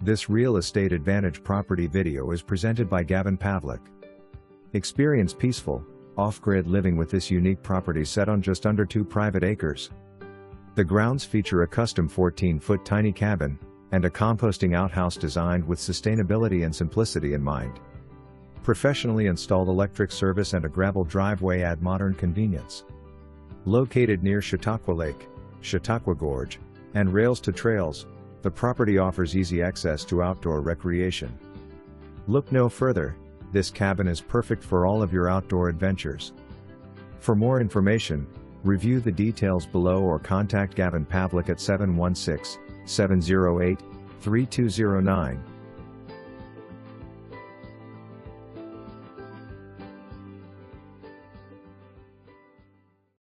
This Real Estate Advantage property video is presented by Gavin Pavlock. Experience peaceful, off-grid living with this unique property set on just under 2 private acres. The grounds feature a custom 14-foot tiny cabin, and a composting outhouse designed with sustainability and simplicity in mind. Professionally installed electric service and a gravel driveway add modern convenience. Located near Chautauqua Lake, Chautauqua Gorge, and rails to trails, the property offers easy access to outdoor recreation. Look no further, this cabin is perfect for all of your outdoor adventures. For more information, review the details below or contact Gavin Pavlock at 716-708-3209.